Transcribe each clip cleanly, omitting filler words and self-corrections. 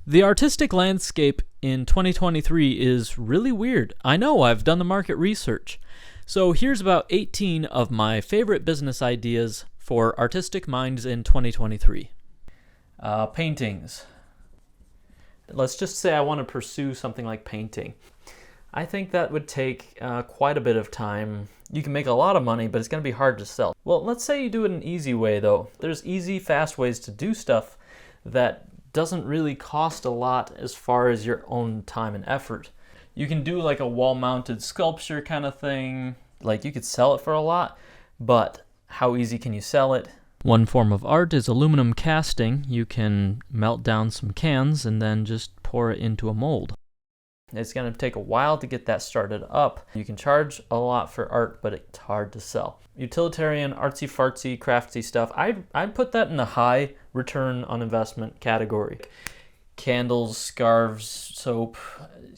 The artistic landscape in 2023 is really weird. I know, I've done the market research. So here's about 18 of my favorite business ideas for artistic minds in 2023. Paintings. Let's just say I want to pursue something like painting. I think that would take quite a bit of time. You can make a lot of money, but it's going to be hard to sell. Well, let's say you do it an easy way, though. There's easy, fast ways to do stuff that doesn't really cost a lot as far as your own time and effort. You can do like a wall-mounted sculpture kind of thing. Like you could sell it for a lot, but how easy can you sell it? One form of art is aluminum casting. You can melt down some cans and then just pour it into a mold. It's going to take a while to get that started up. You can charge a lot for art, but it's hard to sell. Utilitarian, artsy-fartsy, craftsy stuff, I'd put that in the high return on investment category. Candles, scarves, soap,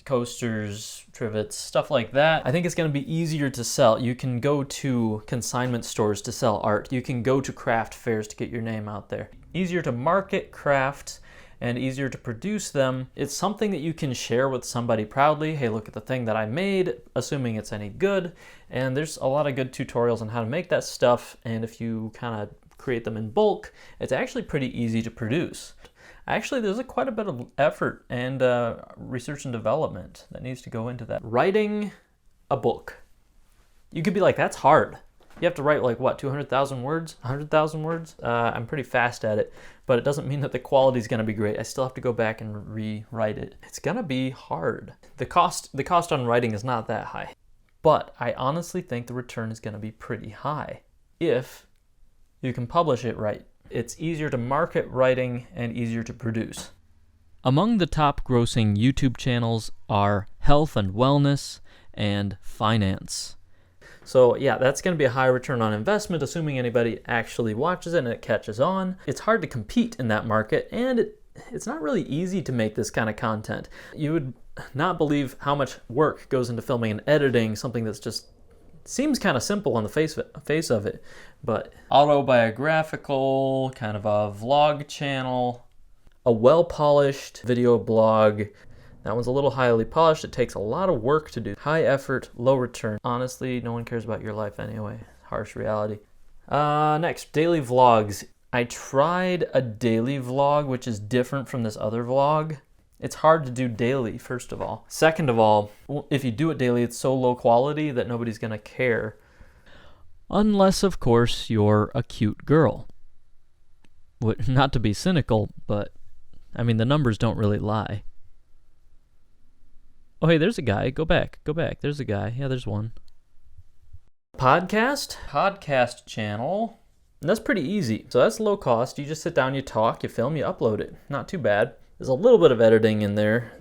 coasters, trivets, stuff like that. I think it's going to be easier to sell. You can go to consignment stores to sell art. You can go to craft fairs to get your name out there. Easier to market crafts and easier to produce them. It's something that you can share with somebody proudly. Hey, look at the thing that I made, assuming it's any good. And there's a lot of good tutorials on how to make that stuff. And if you kind of create them in bulk, it's actually pretty easy to produce. Actually, there's quite a bit of effort and research and development that needs to go into that. Writing a book. You could be like, that's hard. You have to write like, what, 200,000 words, 100,000 words? I'm pretty fast at it, but it doesn't mean that the quality is going to be great. I still have to go back and rewrite it. It's going to be hard. The cost on writing is not that high, but I honestly think the return is going to be pretty high if you can publish it right. It's easier to market writing and easier to produce. Among the top grossing YouTube channels are health and wellness and finance. So yeah, that's going to be a high return on investment, assuming anybody actually watches it and it catches on. It's hard to compete in that market, and it's not really easy to make this kind of content. You would not believe how much work goes into filming and editing something that's just seems kind of simple on the face of it, but autobiographical, kind of a vlog channel, a well-polished video blog. That one's a little highly polished. It takes a lot of work to do. High effort, low return. Honestly, no one cares about your life anyway. Harsh reality. Next, daily vlogs. I tried a daily vlog, which is different from this other vlog. It's hard to do daily, first of all. Second of all, if you do it daily, it's so low quality that nobody's going to care. Unless, of course, you're a cute girl. Not to be cynical, but, I mean, the numbers don't really lie. Oh, hey, there's a guy. Go back. There's a guy. Yeah, there's one. Podcast channel. And that's pretty easy. So that's low cost. You just sit down, you talk, you film, you upload it. Not too bad. There's a little bit of editing in there.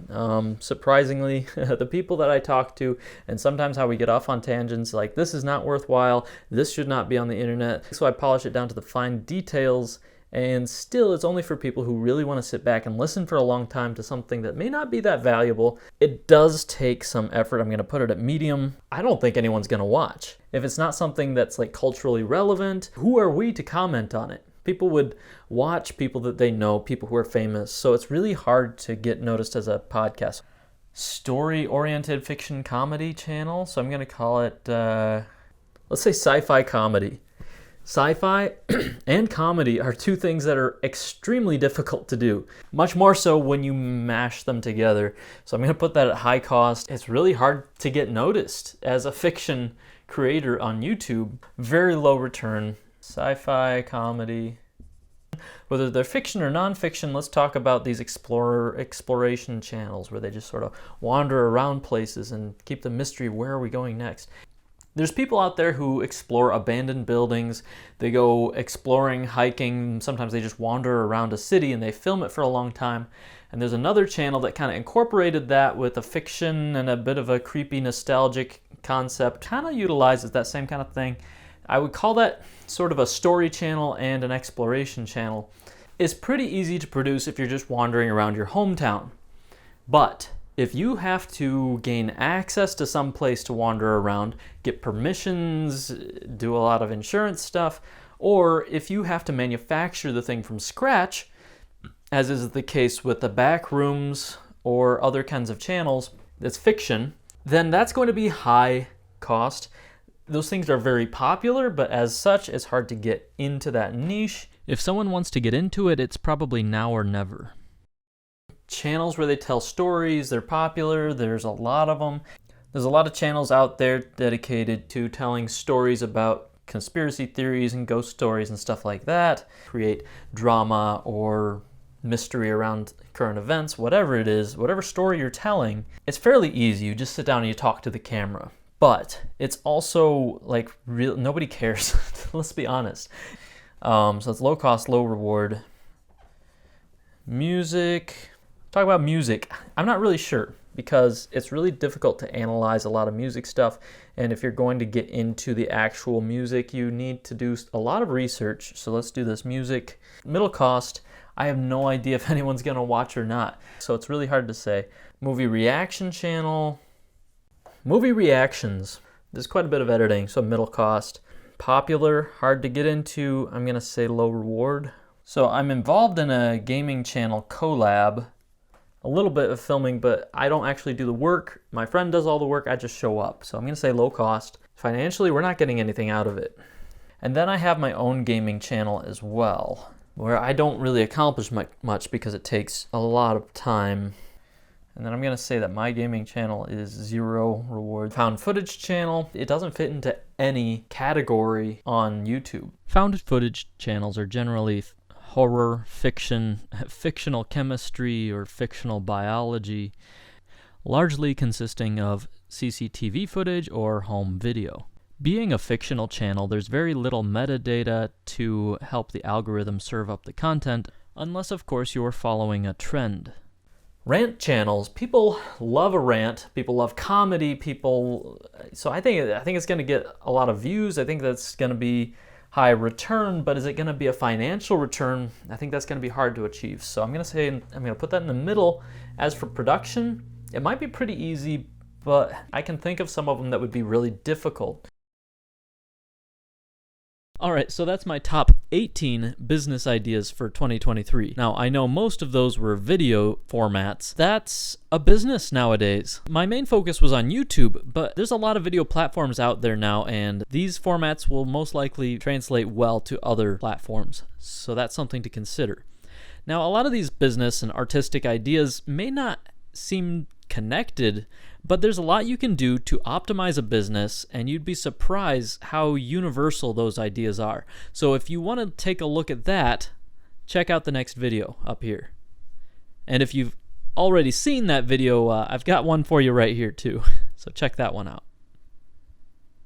Surprisingly, the people that I talk to, and sometimes how we get off on tangents, like this is not worthwhile, this should not be on the internet. So I polish it down to the fine details, and still it's only for people who really want to sit back and listen for a long time to something that may not be that valuable. It does take some effort. I'm going to put it at medium. I don't think anyone's going to watch. If it's not something that's like culturally relevant, who are we to comment on it? People would watch people that they know, people who are famous. So it's really hard to get noticed as a podcast. Story-oriented fiction comedy channel. So I'm going to call it, let's say sci-fi comedy. Sci-fi and comedy are two things that are extremely difficult to do. Much more so when you mash them together. So I'm going to put that at high cost. It's really hard to get noticed as a fiction creator on YouTube. Very low return. Sci-fi, comedy. Whether they're fiction or non-fiction, let's talk about these exploration channels where they just sort of wander around places and keep the mystery, where are we going next? There's people out there who explore abandoned buildings. They go exploring, hiking. Sometimes they just wander around a city and they film it for a long time. And there's another channel that kind of incorporated that with a fiction and a bit of a creepy, nostalgic concept. Kind of utilizes that same kind of thing. I would call that sort of a story channel and an exploration channel. It's pretty easy to produce if you're just wandering around your hometown. But if you have to gain access to some place to wander around, get permissions, do a lot of insurance stuff, or if you have to manufacture the thing from scratch, as is the case with the back rooms or other kinds of channels, that's fiction, then that's going to be high cost. Those things are very popular, but as such, it's hard to get into that niche. If someone wants to get into it, it's probably now or never. Channels where they tell stories, they're popular, there's a lot of them. There's a lot of channels out there dedicated to telling stories about conspiracy theories and ghost stories and stuff like that. Create drama or mystery around current events, whatever it is, whatever story you're telling. It's fairly easy. You just sit down and you talk to the camera. But it's also like real, nobody cares. Let's be honest. So it's low cost, low reward. Music. Talk about music. I'm not really sure because it's really difficult to analyze a lot of music stuff. And if you're going to get into the actual music, you need to do a lot of research. So let's do this. Music. Middle cost. I have no idea if anyone's going to watch or not. So it's really hard to say. Movie reaction channel. Movie reactions. There's quite a bit of editing, so middle cost. Popular, hard to get into. I'm going to say low reward. So I'm involved in a gaming channel collab. A little bit of filming, but I don't actually do the work. My friend does all the work, I just show up. So I'm going to say low cost. Financially, we're not getting anything out of it. And then I have my own gaming channel as well, where I don't really accomplish much because it takes a lot of time. And then I'm going to say that my gaming channel is zero reward. Found footage channel, it doesn't fit into any category on YouTube. Found footage channels are generally horror, fiction, fictional chemistry, or fictional biology, largely consisting of CCTV footage or home video. Being a fictional channel, there's very little metadata to help the algorithm serve up the content, unless of course you're following a trend. Rant channels, people love a rant, people love comedy, so I think it's going to get a lot of views. I think that's going to be high return, but is it going to be a financial return? I think that's going to be hard to achieve. So I'm going to put that in the middle. As for production, it might be pretty easy, but I can think of some of them that would be really difficult. All right, so that's my top 18 business ideas for 2023. Now, I know most of those were video formats. That's a business nowadays. My main focus was on YouTube, but there's a lot of video platforms out there now, and these formats will most likely translate well to other platforms. So that's something to consider. Now, a lot of these business and artistic ideas may not seem connected, but there's a lot you can do to optimize a business, and you'd be surprised how universal those ideas are. So if you want to take a look at that, check out the next video up here. And if you've already seen that video, I've got one for you right here too. So check that one out.